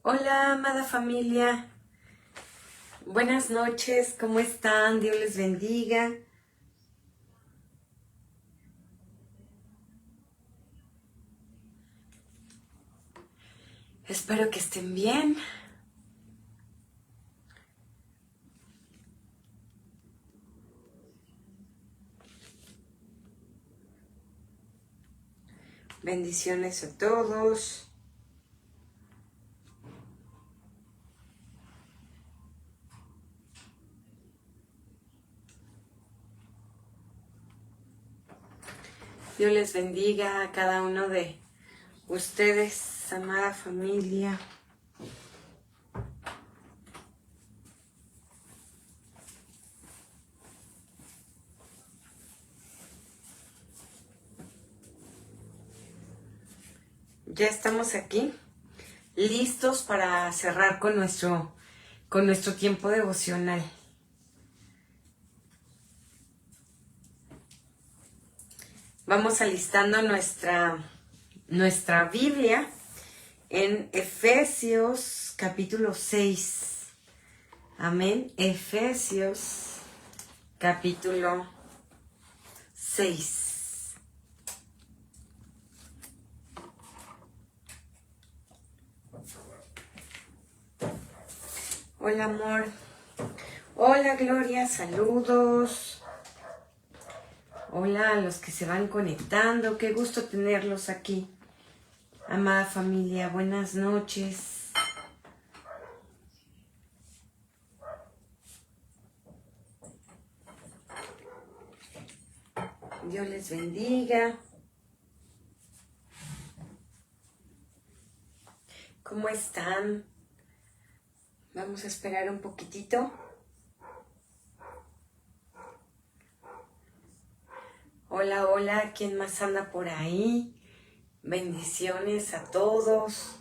Hola, amada familia. Buenas noches, ¿cómo están? Dios les bendiga. Espero que estén bien. Bendiciones a todos. Dios les bendiga a cada uno de ustedes, amada familia. Ya estamos aquí, listos para cerrar con nuestro tiempo devocional. Vamos alistando nuestra Biblia en Efesios capítulo 6. Amén. Efesios capítulo 6. Hola, amor. Hola, Gloria. Saludos. Hola a los que se van conectando. Qué gusto tenerlos aquí. Amada familia, buenas noches. Dios les bendiga. ¿Cómo están? Vamos a esperar un poquitito. Hola, hola, ¿quién más anda por ahí? Bendiciones a todos.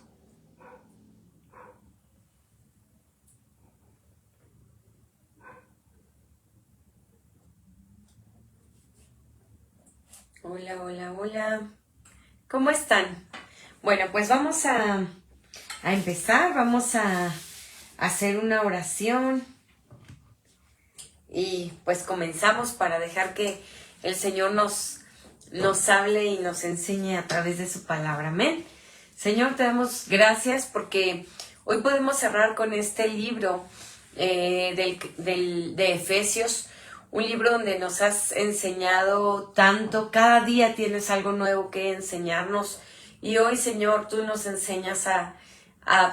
Hola, hola, hola. ¿Cómo están? Bueno, pues vamos a empezar, vamos a hacer una oración y pues comenzamos para dejar que el Señor nos hable y nos enseñe a través de su palabra. Amén. Señor, te damos gracias porque hoy podemos cerrar con este libro de Efesios, un libro donde nos has enseñado tanto. Cada día tienes algo nuevo que enseñarnos y hoy, Señor, tú nos enseñas a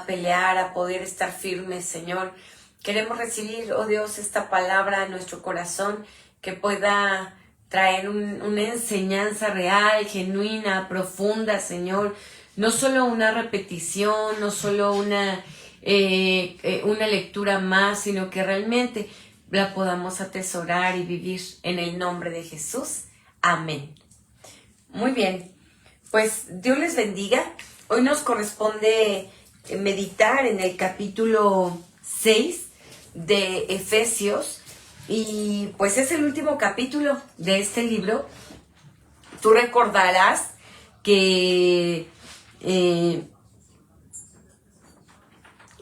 pelear, a poder estar firmes, Señor. Queremos recibir, oh Dios, esta palabra a nuestro corazón que pueda traer una enseñanza real, genuina, profunda, Señor. No solo una repetición, no solo una lectura más, sino que realmente la podamos atesorar y vivir en el nombre de Jesús. Amén. Muy bien, pues Dios les bendiga. Hoy nos corresponde meditar en el capítulo 6 de Efesios y pues es el último capítulo de este libro. Tú recordarás que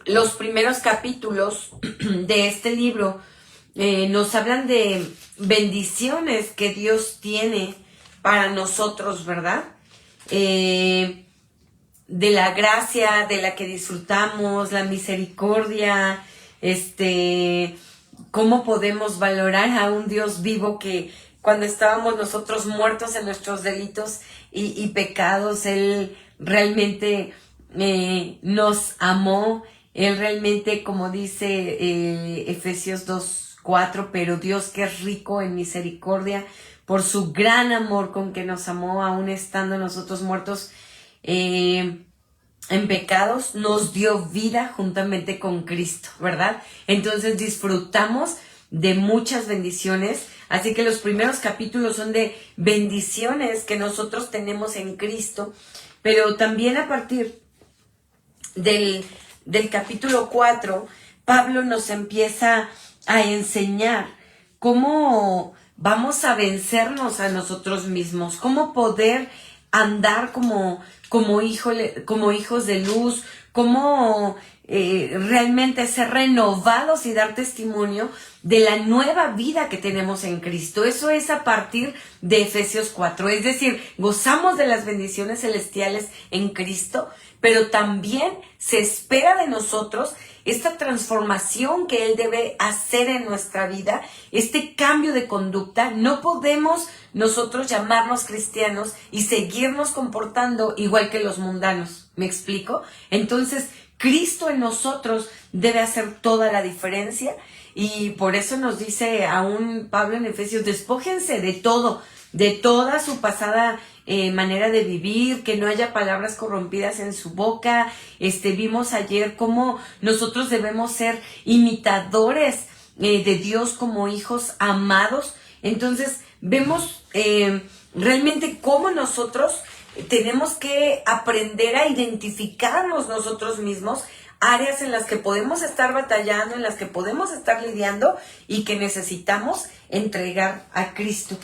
los primeros capítulos de este libro nos hablan de bendiciones que Dios tiene para nosotros, ¿verdad? De la gracia de la que disfrutamos, la misericordia, cómo podemos valorar a un Dios vivo que cuando estábamos nosotros muertos en nuestros delitos y pecados, Él realmente nos amó. Él realmente, como dice Efesios 2:4, pero Dios que es rico en misericordia, por su gran amor con que nos amó, aún estando nosotros muertos en pecados, nos dio vida juntamente con Cristo, ¿verdad? Entonces disfrutamos de muchas bendiciones. Así que los primeros capítulos son de bendiciones que nosotros tenemos en Cristo, pero también a partir del capítulo 4, Pablo nos empieza a enseñar cómo vamos a vencernos a nosotros mismos, cómo poder andar como hijos de luz, cómo realmente ser renovados y dar testimonio de la nueva vida que tenemos en Cristo. Eso es a partir de Efesios 4. Es decir, gozamos de las bendiciones celestiales en Cristo, pero también se espera de nosotros esta transformación que Él debe hacer en nuestra vida, este cambio de conducta. No podemos nosotros llamarnos cristianos y seguirnos comportando igual que los mundanos. ¿Me explico? Entonces, Cristo en nosotros debe hacer toda la diferencia, y por eso nos dice aún Pablo en Efesios: despójense de todo, de toda su pasada manera de vivir, que no haya palabras corrompidas en su boca. Vimos ayer cómo nosotros debemos ser imitadores de Dios como hijos amados. Entonces vemos realmente cómo nosotros tenemos que aprender a identificarnos nosotros mismos, áreas en las que podemos estar batallando, en las que podemos estar lidiando y que necesitamos entregar a Cristo.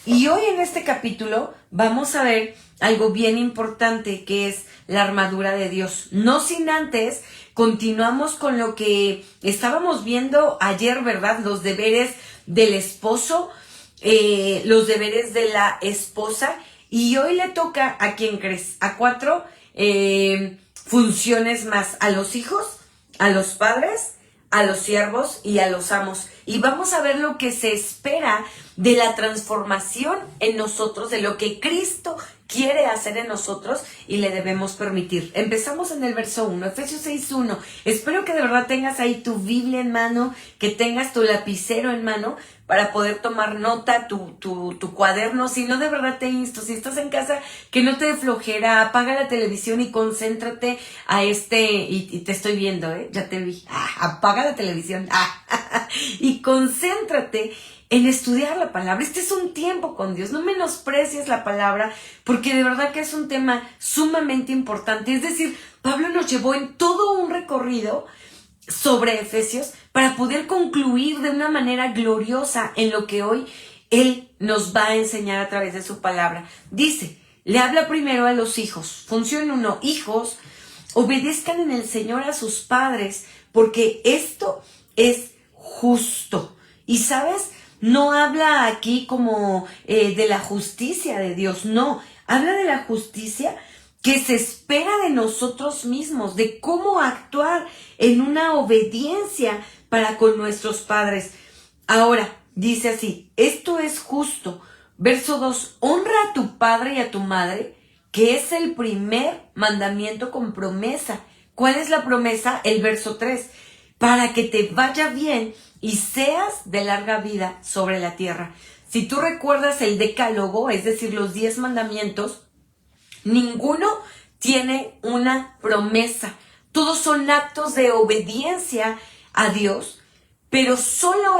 Y hoy en este capítulo vamos a ver algo bien importante, que es la armadura de Dios. No sin antes, continuamos con lo que estábamos viendo ayer, ¿verdad? Los deberes del esposo, los deberes de la esposa. Y hoy le toca, ¿a quién crees? A 4 funciones más: a los hijos, a los padres, a los siervos y a los amos. Y vamos a ver lo que se espera de la transformación en nosotros, de lo que Cristo quiere hacer en nosotros y le debemos permitir. Empezamos en el verso 1, Efesios 6:1. Espero que de verdad tengas ahí tu Biblia en mano, que tengas tu lapicero en mano para poder tomar nota, tu cuaderno. Si no, de verdad te insto, si estás en casa, que no te dé flojera, apaga la televisión y concéntrate y te estoy viendo, ya te vi. Apaga la televisión y concéntrate en estudiar la palabra. Este es un tiempo con Dios. No menosprecies la palabra, porque de verdad que es un tema sumamente importante. Es decir, Pablo nos llevó en todo un recorrido sobre Efesios para poder concluir de una manera gloriosa en lo que hoy Él nos va a enseñar a través de su palabra. Dice, le habla primero a los hijos. Función 1, hijos, obedezcan en el Señor a sus padres, porque esto es justo. Y sabes, no habla aquí como de la justicia de Dios, no, habla de la justicia que se espera de nosotros mismos, de cómo actuar en una obediencia para con nuestros padres. Ahora, dice así, esto es justo. Verso 2, honra a tu padre y a tu madre, que es el primer mandamiento con promesa. ¿Cuál es la promesa? El verso 3, para que te vaya bien y seas de larga vida sobre la tierra. Si tú recuerdas el decálogo, es decir, los 10 mandamientos, ninguno tiene una promesa. Todos son actos de obediencia a Dios, pero solo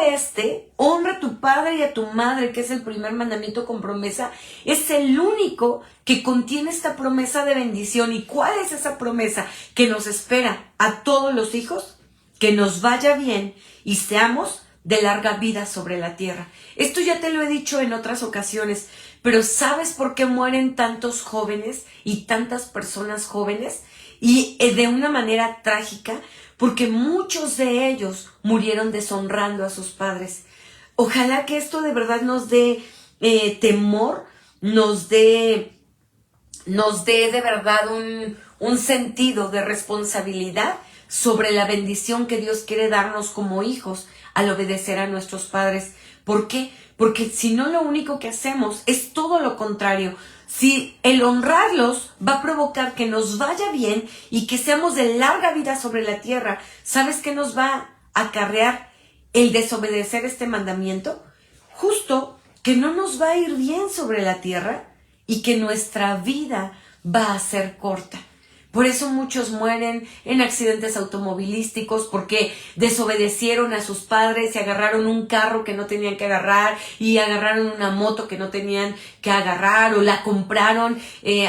honra a tu padre y a tu madre, que es el primer mandamiento con promesa, es el único que contiene esta promesa de bendición. ¿Y cuál es esa promesa que nos espera a todos los hijos? Que nos vaya bien y seamos de larga vida sobre la tierra. Esto ya te lo he dicho en otras ocasiones, pero ¿sabes por qué mueren tantos jóvenes y tantas personas jóvenes? Y de una manera trágica, porque muchos de ellos murieron deshonrando a sus padres. Ojalá que esto de verdad nos dé temor, nos dé de verdad un sentido de responsabilidad sobre la bendición que Dios quiere darnos como hijos al obedecer a nuestros padres. ¿Por qué? Porque si no, lo único que hacemos es todo lo contrario. Si el honrarlos va a provocar que nos vaya bien y que seamos de larga vida sobre la tierra, ¿sabes qué nos va a acarrear el desobedecer este mandamiento? Justo que no nos va a ir bien sobre la tierra y que nuestra vida va a ser corta. Por eso muchos mueren en accidentes automovilísticos, porque desobedecieron a sus padres y agarraron un carro que no tenían que agarrar y agarraron una moto que no tenían que agarrar, o la compraron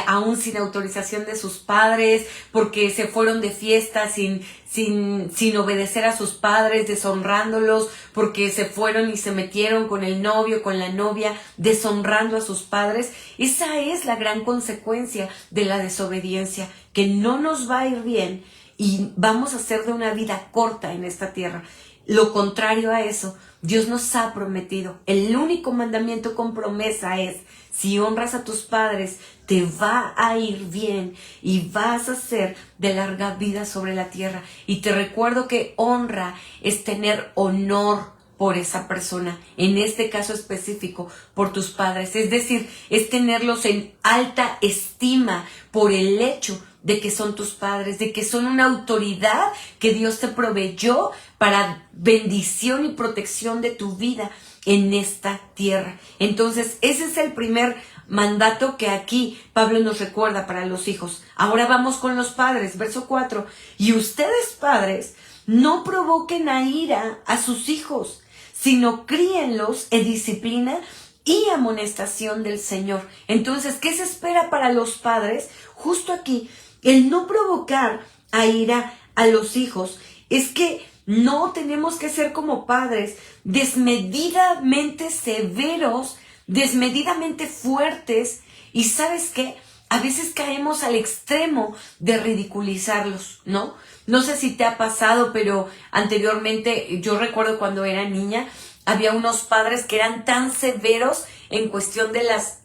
aún sin autorización de sus padres, porque se fueron de fiesta sin obedecer a sus padres, deshonrándolos, porque se fueron y se metieron con el novio, con la novia, deshonrando a sus padres. Esa es la gran consecuencia de la desobediencia, que no nos va a ir bien y vamos a hacer de una vida corta en esta tierra. Lo contrario a eso, Dios nos ha prometido. El único mandamiento con promesa es: si honras a tus padres, te va a ir bien y vas a ser de larga vida sobre la tierra. Y te recuerdo que honra es tener honor por esa persona, en este caso específico, por tus padres. Es decir, es tenerlos en alta estima por el hecho de que son tus padres, de que son una autoridad que Dios te proveyó para bendición y protección de tu vida en esta tierra. Entonces, ese es el primer mandato que aquí Pablo nos recuerda para los hijos. Ahora vamos con los padres, verso 4. Y ustedes, padres, no provoquen a ira a sus hijos, sino críenlos en disciplina y amonestación del Señor. Entonces, ¿qué se espera para los padres? Justo aquí, el no provocar a ira a los hijos es que no tenemos que ser como padres desmedidamente severos, desmedidamente fuertes, y ¿sabes qué? A veces caemos al extremo de ridiculizarlos, ¿no? No sé si te ha pasado, pero anteriormente, yo recuerdo cuando era niña, había unos padres que eran tan severos en cuestión de las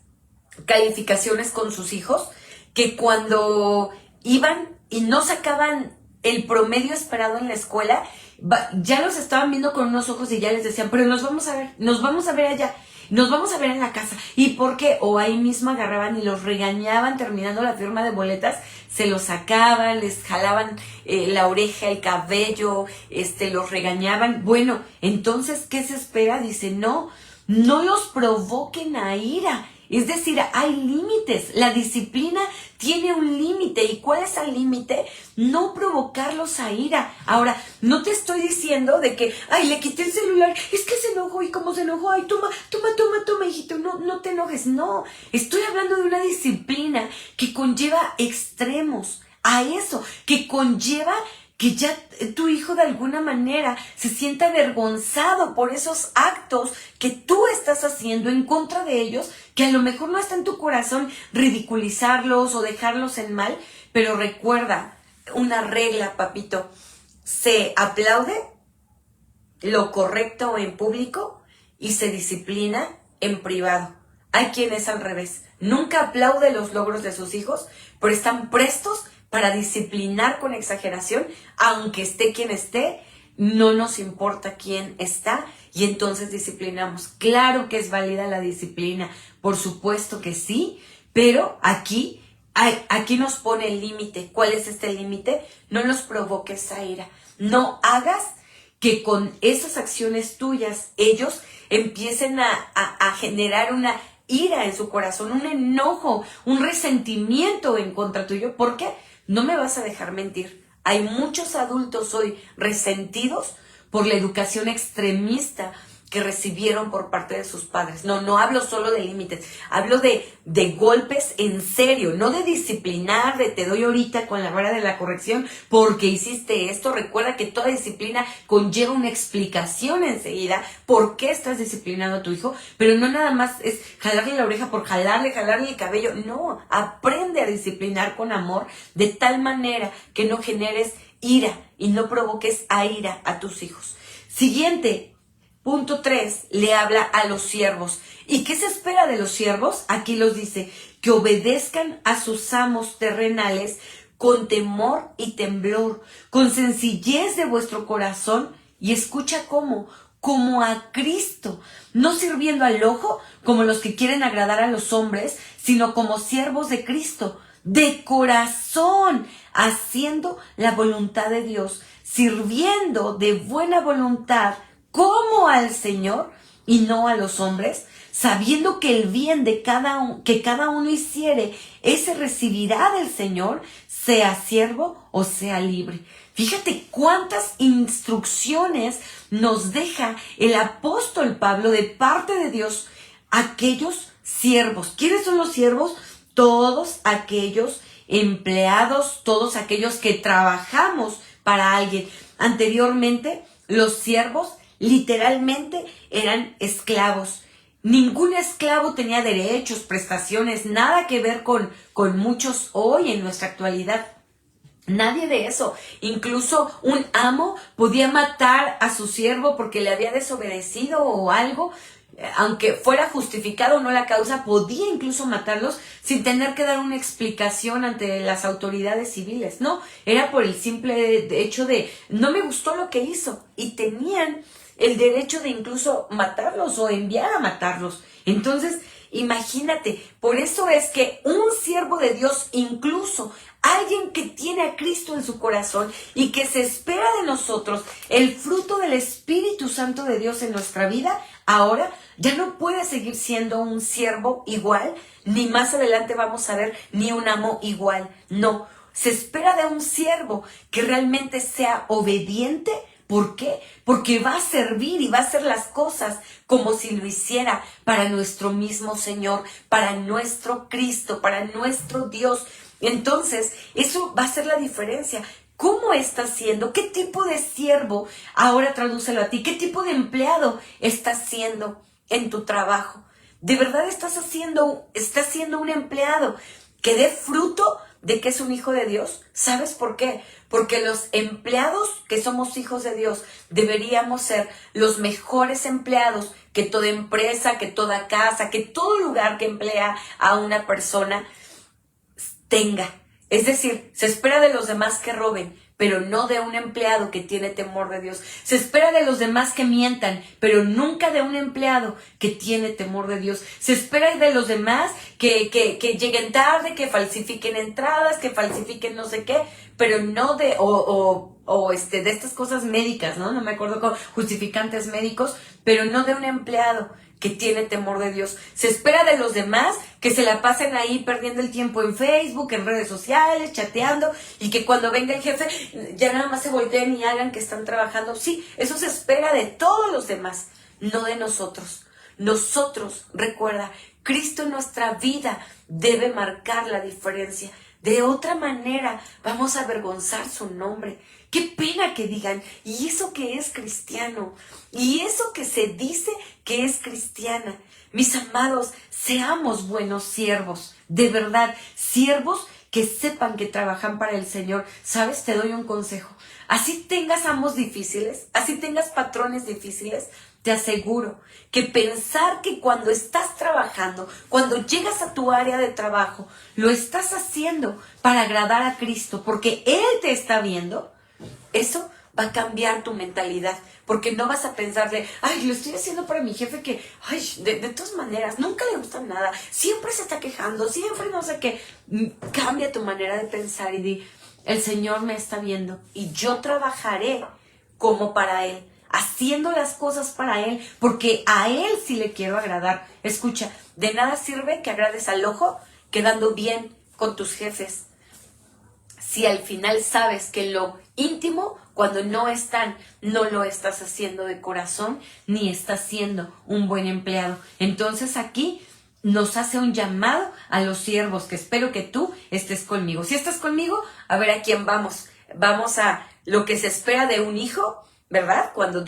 calificaciones con sus hijos, que cuando iban y no sacaban el promedio esperado en la escuela, ya los estaban viendo con unos ojos y ya les decían: pero nos vamos a ver allá, nos vamos a ver en la casa. ¿Y por qué? O ahí mismo agarraban y los regañaban terminando la firma de boletas, se los sacaban, les jalaban la oreja, el cabello, los regañaban. Bueno, entonces, ¿qué se espera? Dice, no los provoquen a ira. Es decir, hay límites. La disciplina tiene un límite. ¿Y cuál es el límite? No provocarlos a ira. Ahora, no te estoy diciendo de que, le quité el celular, es que se enojó, y como se enojó, toma, hijito, no te enojes. No, estoy hablando de una disciplina que conlleva extremos a eso, que conlleva que ya tu hijo de alguna manera se sienta avergonzado por esos actos que tú estás haciendo en contra de ellos, que a lo mejor no está en tu corazón ridiculizarlos o dejarlos en mal, pero recuerda una regla, papito: se aplaude lo correcto en público y se disciplina en privado. Hay quien es al revés, nunca aplaude los logros de sus hijos, pero están prestos para disciplinar con exageración, aunque esté quien esté, no nos importa quién está, y entonces disciplinamos. Claro que es válida la disciplina, por supuesto que sí, pero aquí nos pone el límite. ¿Cuál es este límite? No los provoques a ira. No hagas que con esas acciones tuyas ellos empiecen a generar una ira en su corazón, un enojo, un resentimiento en contra tuyo. ¿Por qué? No me vas a dejar mentir. Hay muchos adultos hoy resentidos por la educación extremista que recibieron por parte de sus padres. No hablo solo de límites, hablo de golpes en serio, no de disciplinar, de te doy ahorita con la vara de la corrección porque hiciste esto. Recuerda que toda disciplina conlleva una explicación enseguida por qué estás disciplinando a tu hijo, pero no nada más es jalarle la oreja por jalarle el cabello. No, aprende a disciplinar con amor de tal manera que no generes ira y no provoques a ira a tus hijos. Siguiente. Punto 3, le habla a los siervos. ¿Y qué se espera de los siervos? Aquí los dice: que obedezcan a sus amos terrenales con temor y temblor, con sencillez de vuestro corazón. Y escucha cómo, como a Cristo, no sirviendo al ojo como los que quieren agradar a los hombres, sino como siervos de Cristo, de corazón, haciendo la voluntad de Dios, sirviendo de buena voluntad como al Señor y no a los hombres, sabiendo que el bien que cada uno hiciere ese recibirá del Señor, sea siervo o sea libre. Fíjate cuántas instrucciones nos deja el apóstol Pablo de parte de Dios a aquellos siervos. ¿Quiénes son los siervos? Todos aquellos empleados, todos aquellos que trabajamos para alguien. Anteriormente, los siervos literalmente eran esclavos. Ningún esclavo tenía derechos, prestaciones, nada que ver con muchos hoy en nuestra actualidad. Nadie de eso. Incluso un amo podía matar a su siervo porque le había desobedecido o algo. Aunque fuera justificado o no la causa, podía incluso matarlos sin tener que dar una explicación ante las autoridades civiles. No, era por el simple hecho de no me gustó lo que hizo y tenían el derecho de incluso matarlos o enviar a matarlos. Entonces, imagínate, por eso es que un siervo de Dios, incluso alguien que tiene a Cristo en su corazón y que se espera de nosotros el fruto del Espíritu Santo de Dios en nuestra vida, ahora ya no puede seguir siendo un siervo igual, ni más adelante vamos a ver ni un amo igual. No, se espera de un siervo que realmente sea obediente. ¿Por qué? Porque va a servir y va a hacer las cosas como si lo hiciera para nuestro mismo Señor, para nuestro Cristo, para nuestro Dios. Entonces, eso va a ser la diferencia. ¿Cómo estás siendo? ¿Qué tipo de siervo? Ahora tradúcelo a ti. ¿Qué tipo de empleado estás siendo en tu trabajo? ¿De verdad estás siendo un empleado que dé fruto de que es un hijo de Dios? ¿Sabes por qué? Porque los empleados que somos hijos de Dios deberíamos ser los mejores empleados que toda empresa, que toda casa, que todo lugar que emplea a una persona tenga. Es decir, se espera de los demás que roben, pero no de un empleado que tiene temor de Dios. Se espera de los demás que mientan, pero nunca de un empleado que tiene temor de Dios. Se espera de los demás que lleguen tarde, que falsifiquen entradas, que falsifiquen no sé qué, pero no de de estas cosas médicas, ¿no? No me acuerdo con justificantes médicos, pero no de un empleado que tiene temor de Dios. Se espera de los demás que se la pasen ahí perdiendo el tiempo en Facebook, en redes sociales, chateando, y que cuando venga el jefe ya nada más se volteen y hagan que están trabajando. Sí, eso se espera de todos los demás, no de nosotros. Nosotros, recuerda, Cristo en nuestra vida debe marcar la diferencia. De otra manera vamos a avergonzar su nombre. Qué pena que digan, ¿y eso que es cristiano? ¿Y eso que se dice que es cristiana? Mis amados, seamos buenos siervos, de verdad, siervos que sepan que trabajan para el Señor. ¿Sabes? Te doy un consejo. Así tengas amos difíciles, así tengas patrones difíciles, te aseguro que pensar que cuando estás trabajando, cuando llegas a tu área de trabajo, lo estás haciendo para agradar a Cristo, porque Él te está viendo, eso va a cambiar tu mentalidad, porque no vas a pensarle, ay, lo estoy haciendo para mi jefe que, ay, de todas maneras, nunca le gusta nada, siempre se está quejando, siempre no sé qué. Cambia tu manera de pensar y di, el Señor me está viendo y yo trabajaré como para Él, haciendo las cosas para Él, porque a Él sí le quiero agradar. Escucha, de nada sirve que agrades al ojo quedando bien con tus jefes, si al final sabes que en lo íntimo, cuando no están, no lo estás haciendo de corazón, ni estás siendo un buen empleado. Entonces aquí nos hace un llamado a los siervos, que espero que tú estés conmigo. Si estás conmigo, a ver a quién vamos. Vamos a lo que se espera de un hijo, ¿verdad? Cuando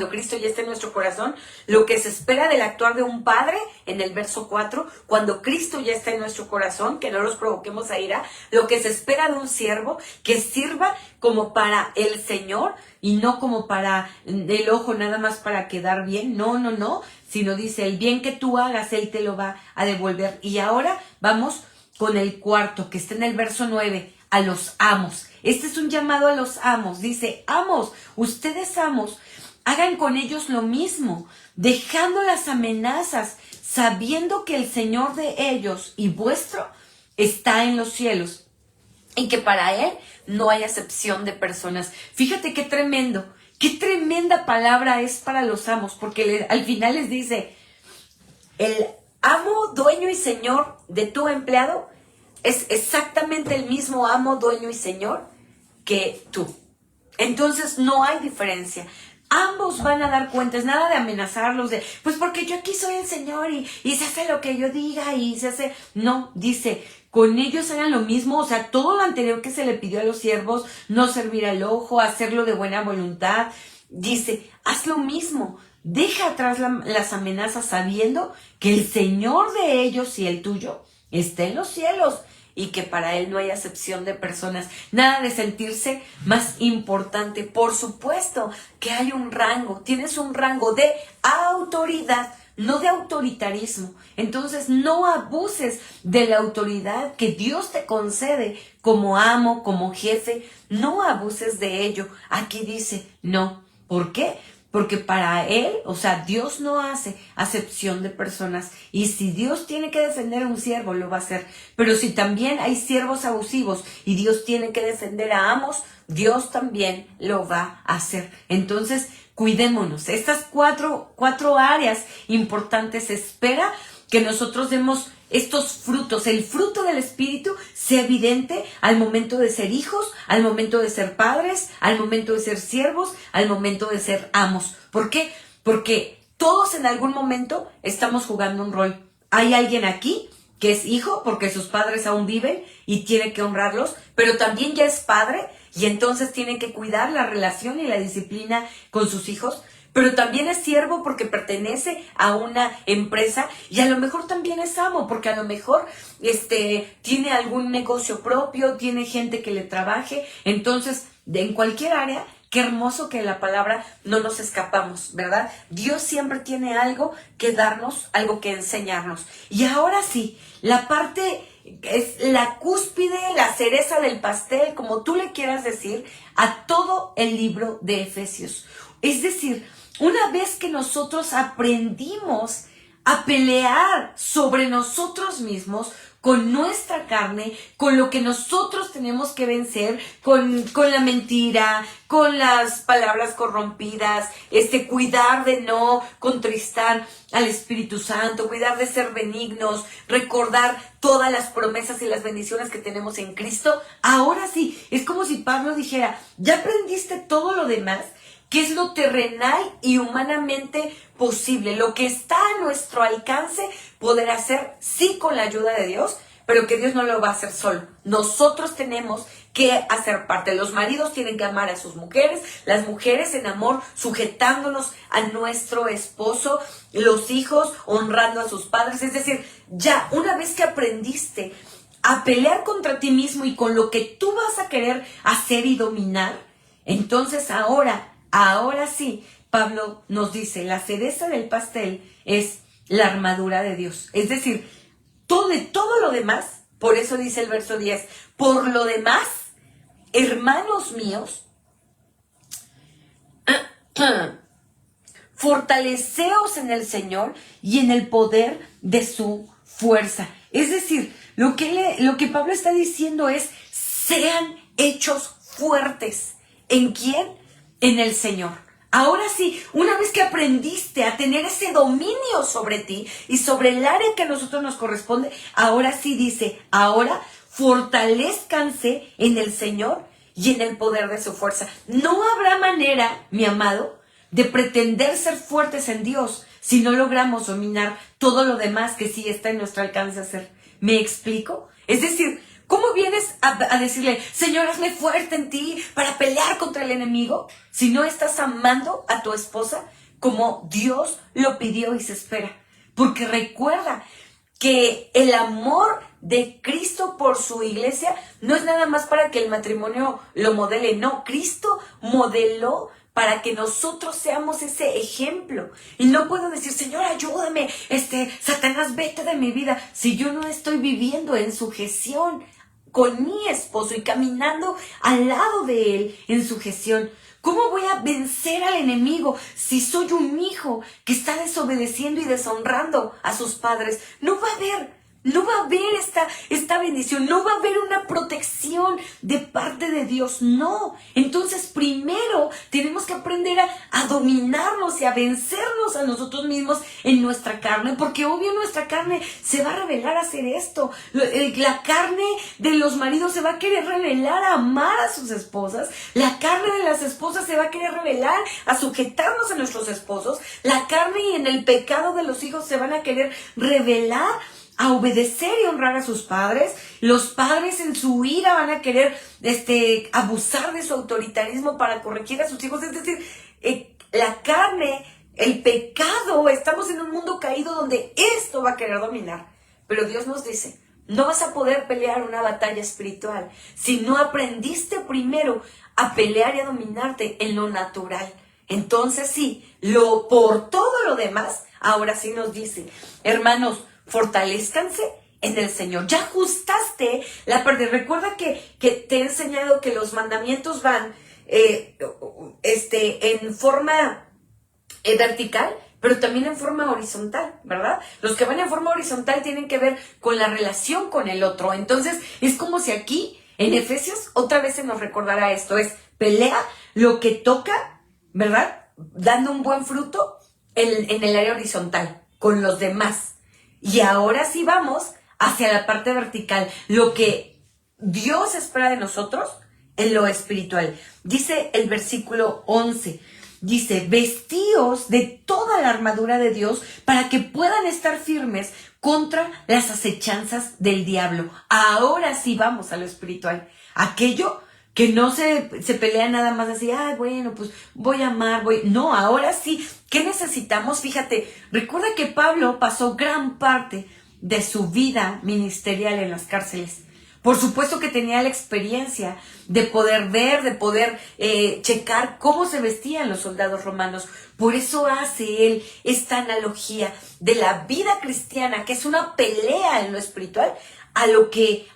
Cristo ya está en nuestro corazón, lo que se espera del actuar de un padre, en el verso 4, cuando Cristo ya está en nuestro corazón, que no los provoquemos a ira, lo que se espera de un siervo, que sirva como para el Señor y no como para el ojo, nada más para quedar bien, no, sino dice, el bien que tú hagas, Él te lo va a devolver. Y ahora vamos con el cuarto, que está en el verso 9, a los amos. Este es un llamado a los amos. Dice, amos, ustedes amos, hagan con ellos lo mismo, dejando las amenazas, sabiendo que el Señor de ellos y vuestro está en los cielos y que para Él no hay acepción de personas. Fíjate qué tremendo, qué tremenda palabra es para los amos, porque al final les dice, el amo, dueño y señor de tu empleado es exactamente el mismo amo, dueño y señor que tú. Entonces no hay diferencia. Ambos van a dar cuentas, nada de amenazarlos, de, pues porque yo aquí soy el Señor y se hace lo que yo diga y se hace... No, dice, con ellos hagan lo mismo, o sea, todo lo anterior que se le pidió a los siervos, no servir al ojo, hacerlo de buena voluntad. Dice, haz lo mismo, deja atrás las amenazas sabiendo que el Señor de ellos y el tuyo está en los cielos y que para Él no hay acepción de personas, nada de sentirse más importante. Por supuesto que hay un rango, tienes un rango de autoridad, no de autoritarismo. Entonces no abuses de la autoridad que Dios te concede como amo, como jefe, no abuses de ello. Aquí dice, no. ¿Por qué? Porque para Él, o sea, Dios no hace acepción de personas. Y si Dios tiene que defender a un siervo, lo va a hacer. Pero si también hay siervos abusivos y Dios tiene que defender a amos, Dios también lo va a hacer. Entonces, cuidémonos. Estas cuatro áreas importantes. Espera que nosotros demos estos frutos, el fruto del Espíritu sea evidente al momento de ser hijos, al momento de ser padres, al momento de ser siervos, al momento de ser amos. ¿Por qué? Porque todos en algún momento estamos jugando un rol. Hay alguien aquí que es hijo porque sus padres aún viven y tiene que honrarlos, pero también ya es padre y entonces tiene que cuidar la relación y la disciplina con sus hijos. Pero también es siervo porque pertenece a una empresa y a lo mejor también es amo porque a lo mejor tiene algún negocio propio, tiene gente que le trabaje. Entonces, en cualquier área, qué hermoso que la palabra no nos escapamos, ¿verdad? Dios siempre tiene algo que darnos, algo que enseñarnos. Y ahora sí, la parte es la cúspide, la cereza del pastel, como tú le quieras decir, a todo el libro de Efesios. Es decir, una vez que nosotros aprendimos a pelear sobre nosotros mismos, con nuestra carne, con lo que nosotros tenemos que vencer, con la mentira, con las palabras corrompidas, cuidar de no contristar al Espíritu Santo, cuidar de ser benignos, recordar todas las promesas y las bendiciones que tenemos en Cristo. Ahora sí, es como si Pablo dijera, ya aprendiste todo lo demás, que es lo terrenal y humanamente posible, lo que está a nuestro alcance poder hacer, sí, con la ayuda de Dios, pero que Dios no lo va a hacer solo. Nosotros tenemos que hacer parte. Los maridos tienen que amar a sus mujeres, las mujeres en amor sujetándonos a nuestro esposo, los hijos honrando a sus padres. Es decir, ya una vez que aprendiste a pelear contra ti mismo y con lo que tú vas a querer hacer y dominar, entonces ahora sí, Pablo nos dice, la cereza del pastel es la armadura de Dios. Es decir, todo lo demás, por eso dice el verso 10, por lo demás, hermanos míos, fortaleceos en el Señor y en el poder de su fuerza. Es decir, lo que Pablo está diciendo es, sean hechos fuertes. ¿En quién? En el Señor. Ahora sí, una vez que aprendiste a tener ese dominio sobre ti y sobre el área que a nosotros nos corresponde, ahora sí dice, ahora fortalezcanse en el Señor y en el poder de su fuerza. No habrá manera, mi amado, de pretender ser fuertes en Dios si no logramos dominar todo lo demás que sí está en nuestro alcance hacer. ¿Me explico? Es decir, ¿cómo vienes a decirle, Señor, hazme fuerte en ti para pelear contra el enemigo? Si no estás amando a tu esposa como Dios lo pidió y se espera. Porque recuerda que el amor de Cristo por su iglesia no es nada más para que el matrimonio lo modele. No, Cristo modeló para que nosotros seamos ese ejemplo. Y no puedo decir, Señor, ayúdame, Satanás, vete de mi vida, si yo no estoy viviendo en sujeción con mi esposo y caminando al lado de él en sujeción. ¿Cómo voy a vencer al enemigo si soy un hijo que está desobedeciendo y deshonrando a sus padres? No va a haber. No va a haber esta bendición, no va a haber una protección de parte de Dios, no. Entonces primero tenemos que aprender a dominarnos y a vencernos a nosotros mismos en nuestra carne, porque obvio nuestra carne se va a revelar a hacer esto. La carne de los maridos se va a querer revelar a amar a sus esposas, la carne de las esposas se va a querer revelar a sujetarnos a nuestros esposos, la carne y en el pecado de los hijos se van a querer revelar a obedecer y honrar a sus padres. Los padres en su ira van a querer abusar de su autoritarismo para corregir a sus hijos. Es decir, la carne, el pecado, estamos en un mundo caído donde esto va a querer dominar. Pero Dios nos dice, no vas a poder pelear una batalla espiritual si no aprendiste primero a pelear y a dominarte en lo natural. Entonces sí, por todo lo demás, ahora sí nos dice, hermanos, fortalezcanse en el Señor. Ya ajustaste la parte. Recuerda que te he enseñado que los mandamientos van en forma vertical, pero también en forma horizontal, ¿verdad? Los que van en forma horizontal tienen que ver con la relación con el otro. Entonces, es como si aquí, en Efesios, otra vez se nos recordara esto. Es pelea lo que toca, ¿verdad? Dando un buen fruto en el área horizontal, con los demás. Y ahora sí vamos hacia la parte vertical, lo que Dios espera de nosotros en lo espiritual. Dice el versículo 11, dice, vestíos de toda la armadura de Dios para que puedan estar firmes contra las acechanzas del diablo. Ahora sí vamos a lo espiritual. Aquello que no se pelea nada más así, bueno, pues voy a amar, No, ahora sí, ¿qué necesitamos? Fíjate, recuerda que Pablo pasó gran parte de su vida ministerial en las cárceles. Por supuesto que tenía la experiencia de poder ver, de poder checar cómo se vestían los soldados romanos. Por eso hace él esta analogía de la vida cristiana, que es una pelea en lo espiritual,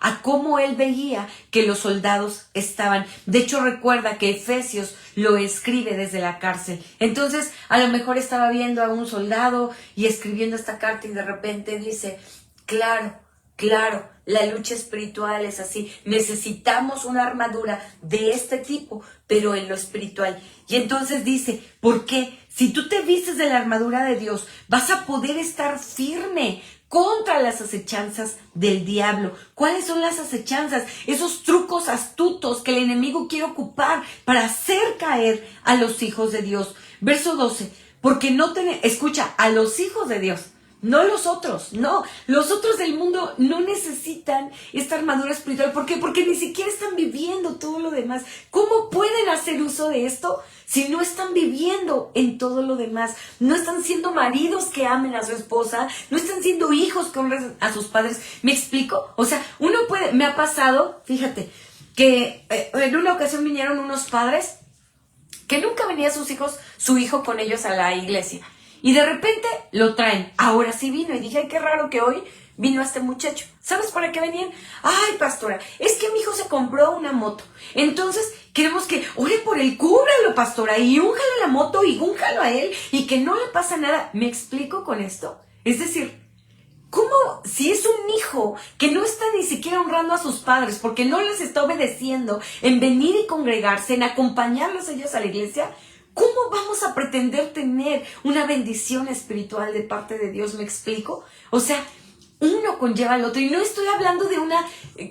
a cómo él veía que los soldados estaban. De hecho, recuerda que Efesios lo escribe desde la cárcel. Entonces, a lo mejor estaba viendo a un soldado y escribiendo esta carta y de repente dice, claro, la lucha espiritual es así. Necesitamos una armadura de este tipo, pero en lo espiritual. Y entonces dice, ¿por qué? Si tú te vistes de la armadura de Dios, vas a poder estar firme contra las acechanzas del diablo. ¿Cuáles son las acechanzas? Esos trucos astutos que el enemigo quiere ocupar para hacer caer a los hijos de Dios. Verso 12, porque escucha, a los hijos de Dios. No los otros, no. Los otros del mundo no necesitan esta armadura espiritual. ¿Por qué? Porque ni siquiera están viviendo todo lo demás. ¿Cómo pueden hacer uso de esto si no están viviendo en todo lo demás? No están siendo maridos que amen a su esposa, no están siendo hijos que honren a sus padres. ¿Me explico? O sea, me ha pasado, fíjate, que en una ocasión vinieron unos padres que nunca venía su hijo con ellos a la iglesia. Y de repente lo traen. Ahora sí vino. Y dije, ay, qué raro que hoy vino este muchacho. ¿Sabes para qué venían? Ay, pastora, es que mi hijo se compró una moto. Entonces, queremos que ore por él, cúbralo, pastora, y únjale la moto, y únjalo a él, y que no le pasa nada. ¿Me explico con esto? Es decir, ¿cómo si es un hijo que no está ni siquiera honrando a sus padres porque no les está obedeciendo en venir y congregarse, en acompañarlos ellos a la iglesia? ¿Cómo vamos a pretender tener una bendición espiritual de parte de Dios? ¿Me explico? O sea, uno conlleva al otro. Y no estoy hablando de una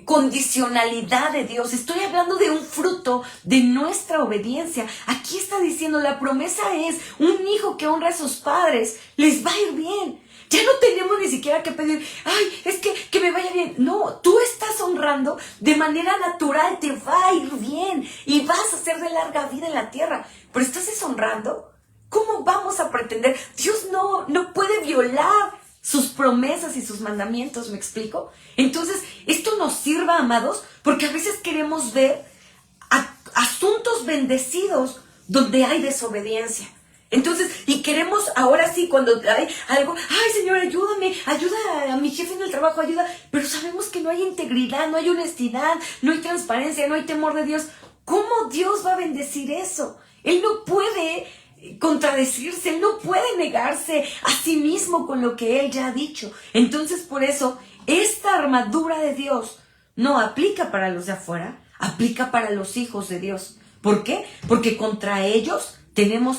condicionalidad de Dios. Estoy hablando de un fruto de nuestra obediencia. Aquí está diciendo, la promesa es un hijo que honra a sus padres. Les va a ir bien. Ya no tenemos ni siquiera que pedir, ay, es que me vaya bien. No, tú estás honrando de manera natural, te va a ir bien y vas a ser de larga vida en la tierra. Pero estás deshonrando. ¿Cómo vamos a pretender? Dios no puede violar sus promesas y sus mandamientos, ¿me explico? Entonces, esto nos sirva, amados, porque a veces queremos ver asuntos bendecidos donde hay desobediencia. Entonces, y queremos ahora sí, cuando hay algo, ay, Señor, ayúdame, ayuda a mi jefe en el trabajo, ayuda, pero sabemos que no hay integridad, no hay honestidad, no hay transparencia, no hay temor de Dios. ¿Cómo Dios va a bendecir eso? Él no puede contradecirse, Él no puede negarse a sí mismo con lo que Él ya ha dicho. Entonces, por eso, Esta armadura de Dios no aplica para los de afuera, aplica para los hijos de Dios. ¿Por qué? Porque contra ellos tenemos,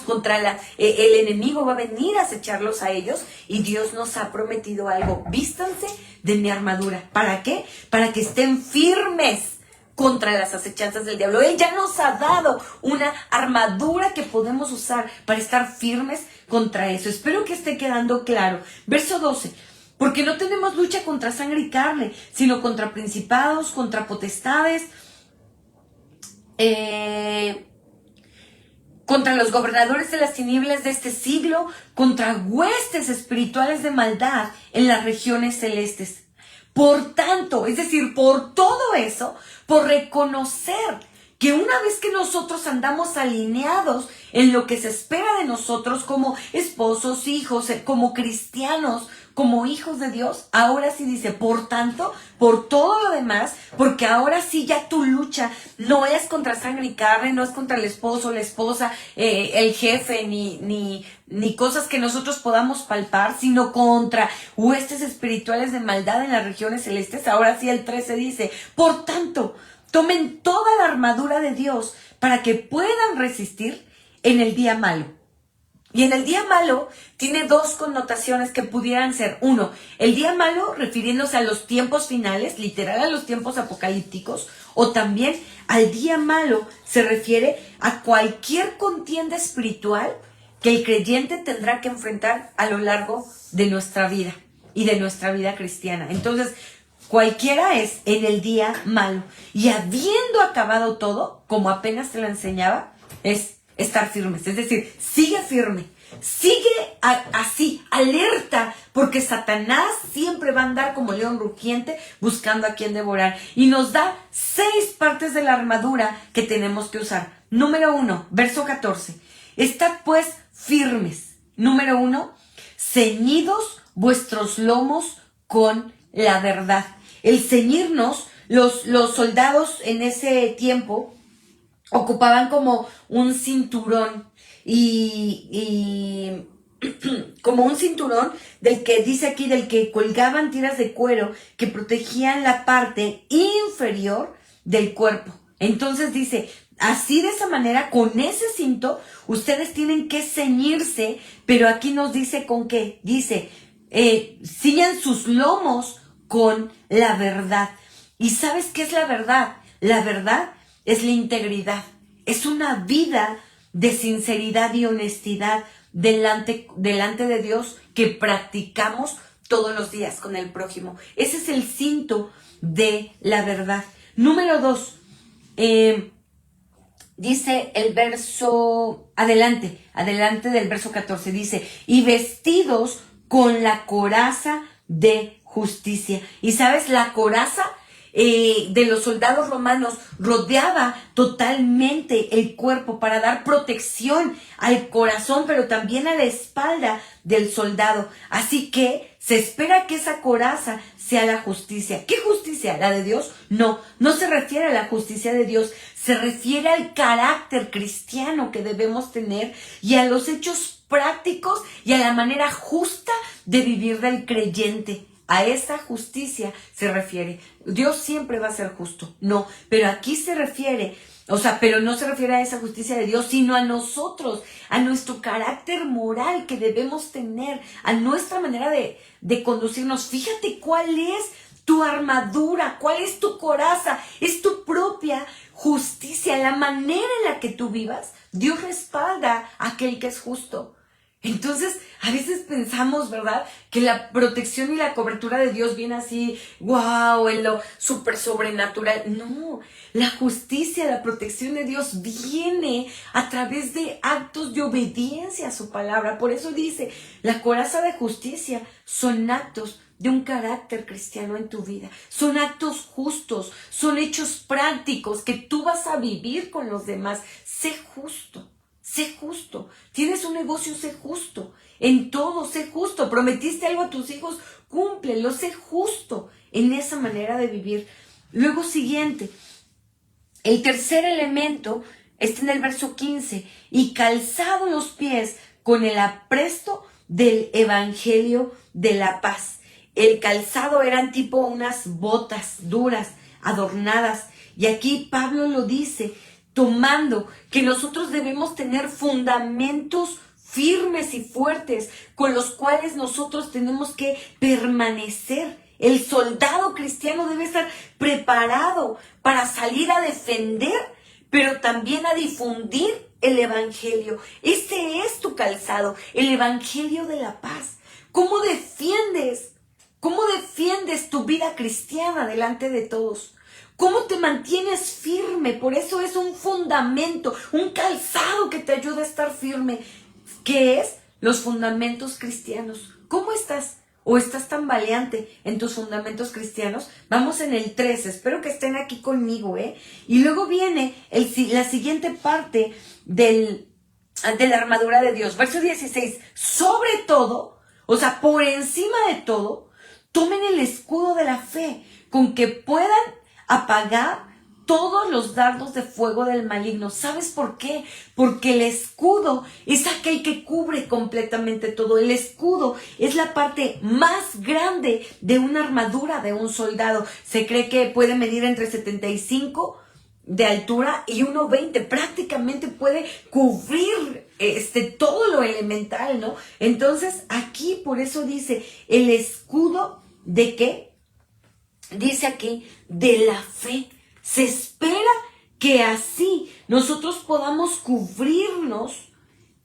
el enemigo va a venir a acecharlos a ellos, y Dios nos ha prometido algo. Vístanse de mi armadura. ¿Para qué? Para que estén firmes contra las acechanzas del diablo. Él ya nos ha dado una armadura que podemos usar para estar firmes contra eso. Espero que esté quedando claro. Verso 12. Porque no tenemos lucha contra sangre y carne, sino contra principados, contra potestades, contra los gobernadores de las tinieblas de este siglo, contra huestes espirituales de maldad en las regiones celestes. Por tanto, es decir, por todo eso, por reconocer que una vez que nosotros andamos alineados en lo que se espera de nosotros como esposos, hijos, como cristianos, como hijos de Dios, ahora sí dice, por tanto, por todo lo demás, porque ahora sí ya tu lucha no es contra sangre y carne, no es contra el esposo, la esposa, el jefe, ni cosas que nosotros podamos palpar, sino contra huestes espirituales de maldad en las regiones celestes. Ahora sí el 13 dice, por tanto, tomen toda la armadura de Dios para que puedan resistir en el día malo. Y en el día malo tiene dos connotaciones que pudieran ser. Uno, el día malo refiriéndose a los tiempos finales, literal a los tiempos apocalípticos, o también al día malo se refiere a cualquier contienda espiritual que el creyente tendrá que enfrentar a lo largo de nuestra vida y de nuestra vida cristiana. Entonces, cualquiera es en el día malo. Y habiendo acabado todo, como apenas te lo enseñaba, es estar firmes. Es decir, sigue firme. Sigue así, alerta, porque Satanás siempre va a andar como león rugiente buscando a quien devorar. Y nos da 6 partes de la armadura que tenemos que usar. Número 1, verso 14. Estad pues firmes. Número 1, ceñidos vuestros lomos con la verdad. El ceñirnos, los soldados en ese tiempo ocupaban como un cinturón y como un cinturón del que dice aquí, del que colgaban tiras de cuero que protegían la parte inferior del cuerpo. Entonces dice, así de esa manera, con ese cinto, ustedes tienen que ceñirse, pero aquí nos dice con qué. Dice, ciñan sus lomos con la verdad. ¿Y sabes qué es la verdad? La verdad es la integridad. Es una vida de sinceridad y honestidad delante de Dios que practicamos todos los días con el prójimo. Ese es el cinto de la verdad. Número 2. Dice el verso, adelante del verso 14, dice, y vestidos con la coraza de justicia. Y sabes, la coraza de los soldados romanos rodeaba totalmente el cuerpo para dar protección al corazón, pero también a la espalda del soldado. Así que se espera que esa coraza sea la justicia. ¿Qué justicia? ¿La de Dios? No se refiere a la justicia de Dios, se refiere al carácter cristiano que debemos tener y a los hechos prácticos y a la manera justa de vivir del creyente. A esa justicia se refiere. Dios siempre va a ser justo, no, pero aquí se refiere, pero no se refiere a esa justicia de Dios, sino a nosotros, a nuestro carácter moral que debemos tener, a nuestra manera de conducirnos. Fíjate cuál es tu armadura, cuál es tu coraza, es tu propia justicia, la manera en la que tú vivas. Dios respalda a aquel que es justo. Entonces, a veces pensamos, ¿verdad?, que la protección y la cobertura de Dios viene así, wow, en lo súper sobrenatural. No, la justicia, la protección de Dios viene a través de actos de obediencia a su palabra. Por eso dice, la coraza de justicia son actos de un carácter cristiano en tu vida. Son actos justos, son hechos prácticos que tú vas a vivir con los demás. Sé justo. Sé justo. Tienes un negocio, sé justo. En todo, sé justo. Prometiste algo a tus hijos, cúmplelo. Sé justo en esa manera de vivir. Luego, siguiente. El tercer elemento está en el verso 15. Y calzado los pies con el apresto del evangelio de la paz. el calzado eran tipo unas botas duras, adornadas. Y aquí Pablo lo dice, tomando que nosotros debemos tener fundamentos firmes y fuertes con los cuales nosotros tenemos que permanecer. El soldado cristiano debe estar preparado para salir a defender, pero también a difundir el evangelio. Ese es tu calzado, el evangelio de la paz. ¿Cómo defiendes? ¿Cómo defiendes tu vida cristiana delante de todos? ¿Cómo te mantienes firme? Por eso es un fundamento, un calzado que te ayuda a estar firme. ¿Qué es? Los fundamentos cristianos. ¿Cómo estás? ¿O estás tambaleante en tus fundamentos cristianos? Vamos en el 13, espero que estén aquí conmigo, ¿eh? Y luego viene la siguiente parte de la armadura de Dios. Verso 16, sobre todo, o sea, por encima de todo, tomen el escudo de la fe, con que puedan apagar todos los dardos de fuego del maligno. ¿Sabes por qué? Porque el escudo es aquel que cubre completamente todo. El escudo es la parte más grande de una armadura de un soldado. Se cree que puede medir entre 75 de altura y 1,20. Prácticamente puede cubrir todo lo elemental, ¿no? Entonces aquí por eso dice el escudo ¿de qué? Dice aquí de la fe. Se espera que así nosotros podamos cubrirnos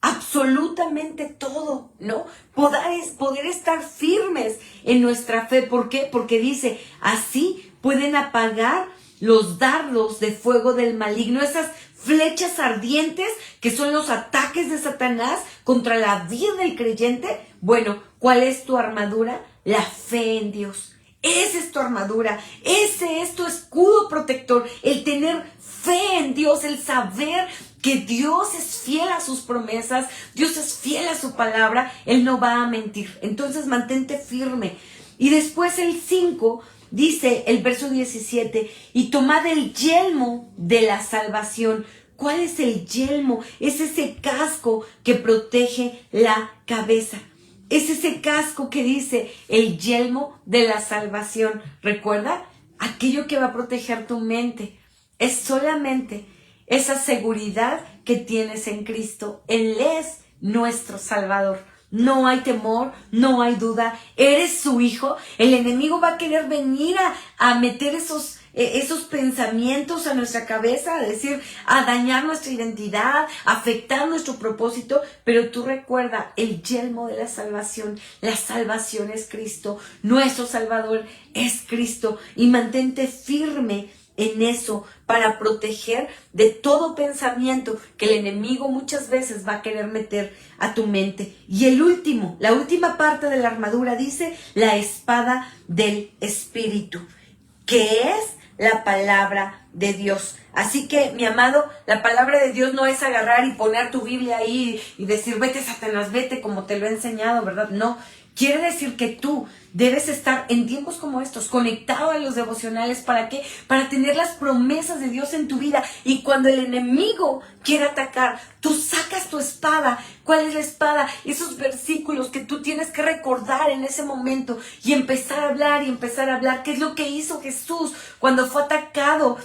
absolutamente todo, ¿no? Poder estar firmes en nuestra fe. ¿Por qué? Porque dice, así pueden apagar los dardos de fuego del maligno, esas flechas ardientes que son los ataques de Satanás contra la vida del creyente. Bueno, ¿cuál es tu armadura? La fe en Dios. Esa es tu armadura, ese es tu escudo protector, el tener fe en Dios, el saber que Dios es fiel a sus promesas, Dios es fiel a su palabra, Él no va a mentir. Entonces mantente firme. Y después el 5 dice, el verso 17, y tomad el yelmo de la salvación. ¿Cuál es el yelmo? Es ese casco que protege la cabeza. Es ese casco que dice el yelmo de la salvación. Recuerda, aquello que va a proteger tu mente es solamente esa seguridad que tienes en Cristo. Él es nuestro Salvador. No hay temor, no hay duda. Eres su hijo. El enemigo va a querer venir a meter esos pensamientos a nuestra cabeza, a dañar nuestra identidad, a afectar nuestro propósito, pero tú recuerda el yelmo de la salvación es Cristo, nuestro Salvador es Cristo, y mantente firme en eso para proteger de todo pensamiento que el enemigo muchas veces va a querer meter a tu mente. Y la última parte de la armadura dice la espada del Espíritu, que es la palabra de Dios. Así que, mi amado, la palabra de Dios no es agarrar y poner tu Biblia ahí y decir, vete Satanás, vete, como te lo he enseñado, ¿verdad? No, quiere decir que tú debes estar en tiempos como estos, conectado a los devocionales. ¿Para qué? Para tener las promesas de Dios en tu vida. Y cuando el enemigo quiere atacar, tú sacas tu espada. ¿Cuál es la espada? Esos versículos que tú tienes que recordar en ese momento y empezar a hablar. ¿Qué es lo que hizo Jesús cuando fue atacado?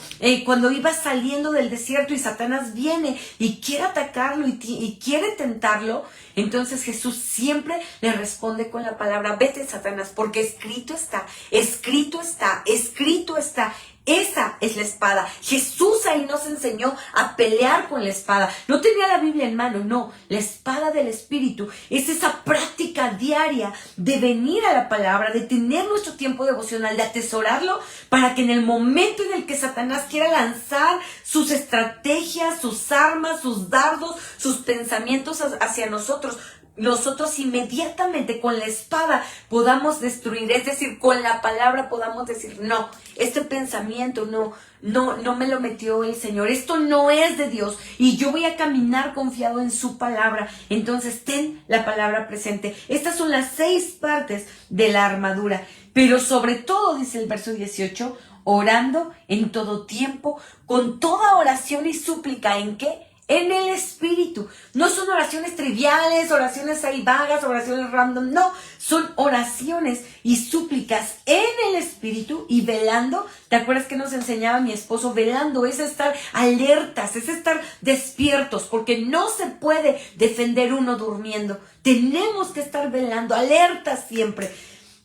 Cuando iba saliendo del desierto y Satanás viene y quiere atacarlo y quiere tentarlo. Entonces Jesús siempre le responde con la palabra, vete Satanás, porque escrito está, escrito está, escrito está. Esa es la espada. Jesús ahí nos enseñó a pelear con la espada. No tenía la Biblia en mano, no. La espada del Espíritu es esa práctica diaria de venir a la palabra, de tener nuestro tiempo devocional, de atesorarlo para que en el momento en el que Satanás quiera lanzar sus estrategias, sus armas, sus dardos, sus pensamientos hacia nosotros inmediatamente con la espada podamos destruir, es decir, con la palabra podamos decir, no, este pensamiento no me lo metió el Señor, esto no es de Dios y yo voy a caminar confiado en su palabra. Entonces ten la palabra presente. Estas son las 6 partes de la armadura, pero sobre todo, dice el verso 18, orando en todo tiempo, con toda oración y súplica, ¿en qué? en el Espíritu. No son oraciones triviales, oraciones ahí vagas, oraciones random, no. Son oraciones y súplicas en el Espíritu y velando. ¿Te acuerdas que nos enseñaba mi esposo? Velando es estar alertas, es estar despiertos, porque no se puede defender uno durmiendo. Tenemos que estar velando, alertas siempre.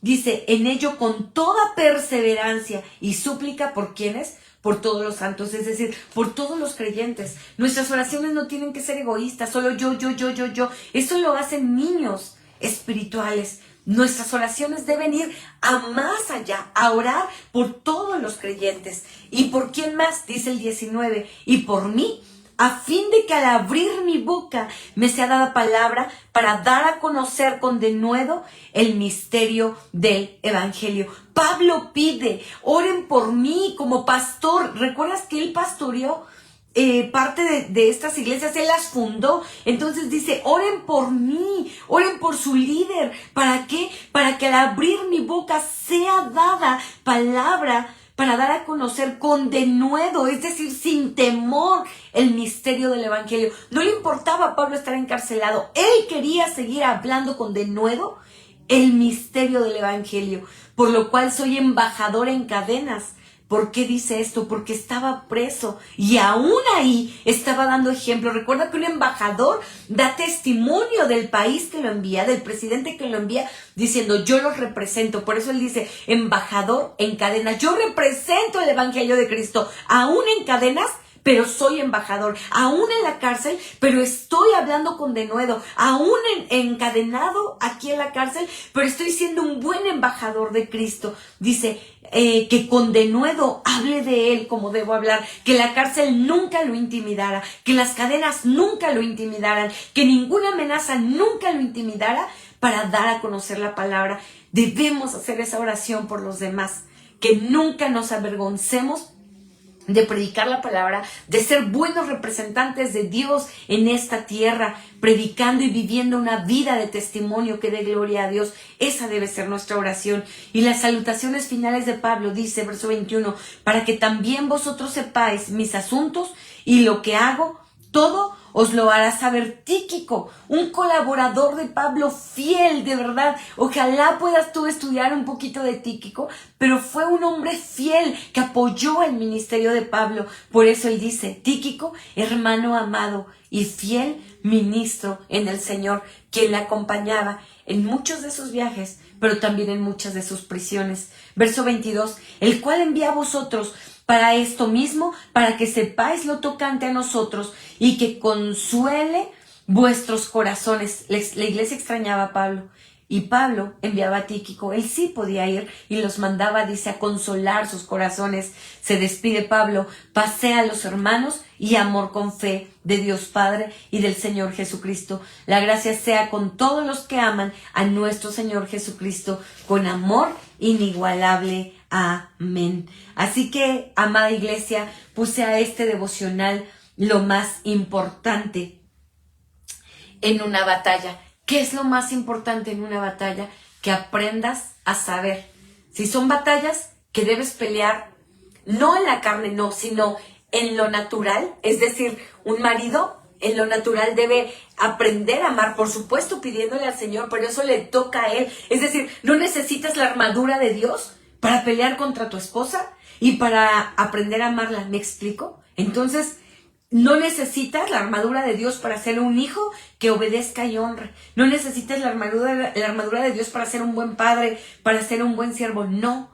Dice, en ello con toda perseverancia y súplica, ¿por quiénes? Por todos los santos, es decir, por todos los creyentes. Nuestras oraciones no tienen que ser egoístas, solo yo. Eso lo hacen niños espirituales. Nuestras oraciones deben ir a más allá, a orar por todos los creyentes. ¿Y por quién más? Dice el 19, y por mí, a fin de que al abrir mi boca me sea dada palabra para dar a conocer con denuedo el misterio del Evangelio. Pablo pide, oren por mí como pastor. ¿Recuerdas que él pastoreó parte de estas iglesias? Él las fundó. Entonces dice, oren por mí, oren por su líder. ¿Para qué? Para que al abrir mi boca sea dada palabra para dar a conocer con denuedo, es decir, sin temor, el misterio del Evangelio. No le importaba a Pablo estar encarcelado. Él quería seguir hablando con denuedo el misterio del Evangelio, por lo cual soy embajador en cadenas. ¿Por qué dice esto? Porque estaba preso y aún ahí estaba dando ejemplo. Recuerda que un embajador da testimonio del país que lo envía, del presidente que lo envía, diciendo, yo los represento. Por eso él dice, embajador en cadenas. Yo represento el Evangelio de Cristo, aún en cadenas, pero soy embajador, aún en la cárcel, pero estoy hablando con denuedo, aún encadenado aquí en la cárcel, pero estoy siendo un buen embajador de Cristo. Dice que con denuedo hable de él como debo hablar, que la cárcel nunca lo intimidara, que las cadenas nunca lo intimidaran, que ninguna amenaza nunca lo intimidara, para dar a conocer la palabra. Debemos hacer esa oración por los demás, que nunca nos avergoncemos de predicar la palabra, de ser buenos representantes de Dios en esta tierra, predicando y viviendo una vida de testimonio que dé gloria a Dios. Esa debe ser nuestra oración. Y las salutaciones finales de Pablo dice, verso 21, para que también vosotros sepáis mis asuntos y lo que hago, todo os lo hará saber Tíquico, un colaborador de Pablo fiel, de verdad. Ojalá puedas tú estudiar un poquito de Tíquico, pero fue un hombre fiel que apoyó el ministerio de Pablo. Por eso él dice, Tíquico, hermano amado y fiel ministro en el Señor, quien le acompañaba en muchos de sus viajes, pero también en muchas de sus prisiones. Verso 22, el cual envía a vosotros para esto mismo, para que sepáis lo tocante a nosotros y que consuele vuestros corazones. La iglesia extrañaba a Pablo y Pablo enviaba a Tíquico. Él sí podía ir y los mandaba, dice, a consolar sus corazones. Se despide Pablo, pasea a los hermanos y amor con fe de Dios Padre y del Señor Jesucristo. La gracia sea con todos los que aman a nuestro Señor Jesucristo con amor inigualable. Amén. Así que, amada iglesia, puse a este devocional lo más importante en una batalla. ¿Qué es lo más importante en una batalla? Que aprendas a saber. Si son batallas que debes pelear, no en la carne, no, sino en lo natural. Es decir, un marido en lo natural debe aprender a amar, por supuesto pidiéndole al Señor, pero eso le toca a él. Es decir, no necesitas la armadura de Dios para pelear contra tu esposa y para aprender a amarla. ¿Me explico? Entonces, no necesitas la armadura de Dios para ser un hijo que obedezca y honre. No necesitas la armadura de Dios para ser un buen padre, para ser un buen siervo. No.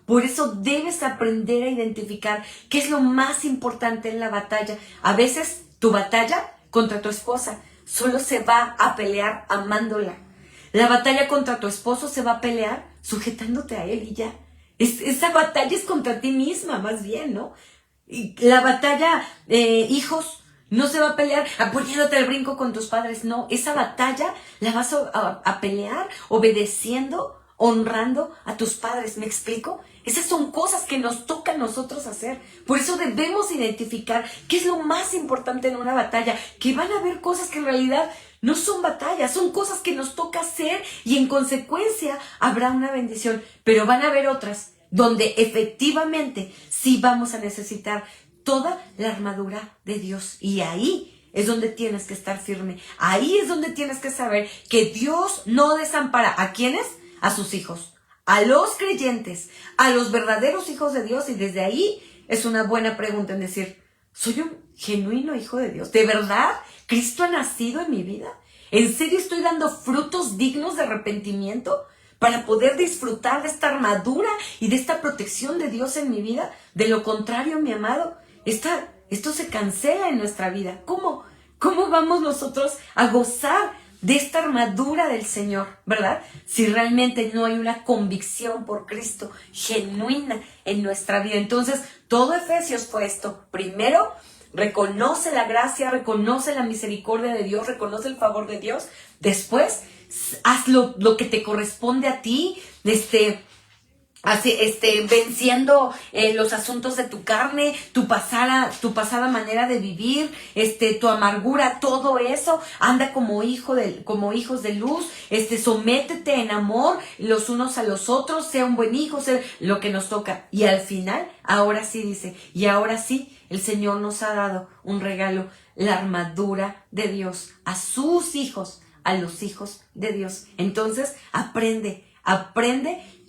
Por eso debes aprender a identificar qué es lo más importante en la batalla. A veces tu batalla contra tu esposa solo se va a pelear amándola. La batalla contra tu esposo se va a pelear sujetándote a él y ya. Esa batalla es contra ti misma, más bien, ¿no? Y la batalla, hijos, no se va a pelear poniéndote al brinco con tus padres, no. Esa batalla la vas a pelear obedeciendo, honrando a tus padres, ¿me explico? Esas son cosas que nos toca a nosotros hacer. Por eso debemos identificar qué es lo más importante en una batalla, que van a haber cosas que en realidad no son batallas, son cosas que nos toca hacer y en consecuencia habrá una bendición, pero van a haber otras donde efectivamente sí vamos a necesitar toda la armadura de Dios. Y ahí es donde tienes que estar firme. Ahí es donde tienes que saber que Dios no desampara. ¿A quiénes? A sus hijos, a los creyentes, a los verdaderos hijos de Dios. Y desde ahí es una buena pregunta en decir, ¿soy un genuino hijo de Dios? ¿De verdad Cristo ha nacido en mi vida? ¿En serio estoy dando frutos dignos de arrepentimiento para poder disfrutar de esta armadura y de esta protección de Dios en mi vida? De lo contrario, mi amado, esto se cancela en nuestra vida. ¿Cómo vamos nosotros a gozar de esta armadura del Señor, verdad? Si realmente no hay una convicción por Cristo genuina en nuestra vida. Entonces, todo Efesios fue esto. Primero, reconoce la gracia, reconoce la misericordia de Dios, reconoce el favor de Dios. Después, haz lo que te corresponde a ti, venciendo los asuntos de tu carne, tu pasada manera de vivir, tu amargura, todo eso. Anda como hijos de luz, sométete en amor los unos a los otros, sea un buen hijo, sea lo que nos toca. Y al final, ahora sí dice, y ahora sí, el Señor nos ha dado un regalo, la armadura de Dios a sus hijos, a los hijos de Dios. Entonces, aprende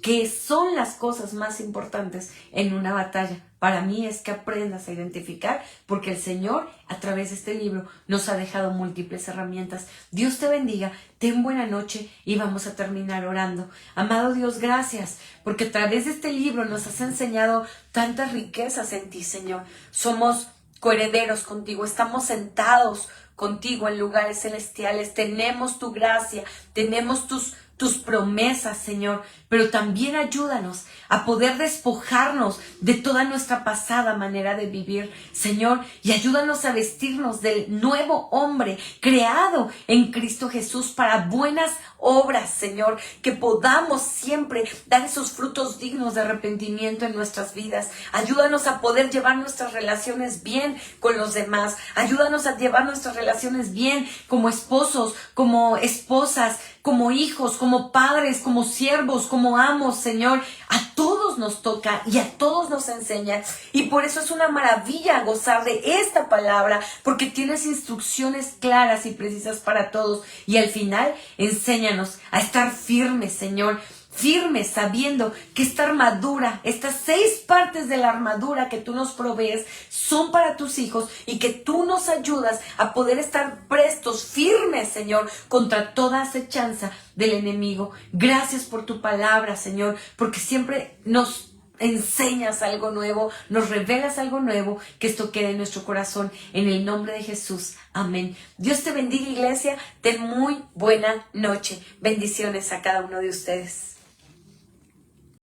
qué son las cosas más importantes en una batalla. Para mí es que aprendas a identificar, porque el Señor a través de este libro nos ha dejado múltiples herramientas. Dios te bendiga, ten buena noche y vamos a terminar orando. Amado Dios, gracias, porque a través de este libro nos has enseñado tantas riquezas en ti, Señor. Somos coherederos contigo, estamos sentados contigo en lugares celestiales, tenemos tu gracia, tenemos tus promesas, Señor, pero también ayúdanos a poder despojarnos de toda nuestra pasada manera de vivir, Señor, y ayúdanos a vestirnos del nuevo hombre creado en Cristo Jesús para buenas obras, Señor, que podamos siempre dar esos frutos dignos de arrepentimiento en nuestras vidas. Ayúdanos a poder llevar nuestras relaciones bien con los demás. Ayúdanos a llevar nuestras relaciones bien como esposos, como esposas, como hijos, como padres, como siervos, como amos, Señor. A todos nos toca y a todos nos enseña. Y por eso es una maravilla gozar de esta palabra, porque tienes instrucciones claras y precisas para todos. Y al final, enséñanos a estar firmes, Señor. Firmes, sabiendo que esta armadura, estas 6 partes de la armadura que tú nos provees son para tus hijos y que tú nos ayudas a poder estar prestos, firmes, Señor, contra toda acechanza del enemigo. Gracias por tu palabra, Señor, porque siempre nos enseñas algo nuevo, nos revelas algo nuevo, que esto quede en nuestro corazón, en el nombre de Jesús. Amén. Dios te bendiga, iglesia. Ten muy buena noche. Bendiciones a cada uno de ustedes.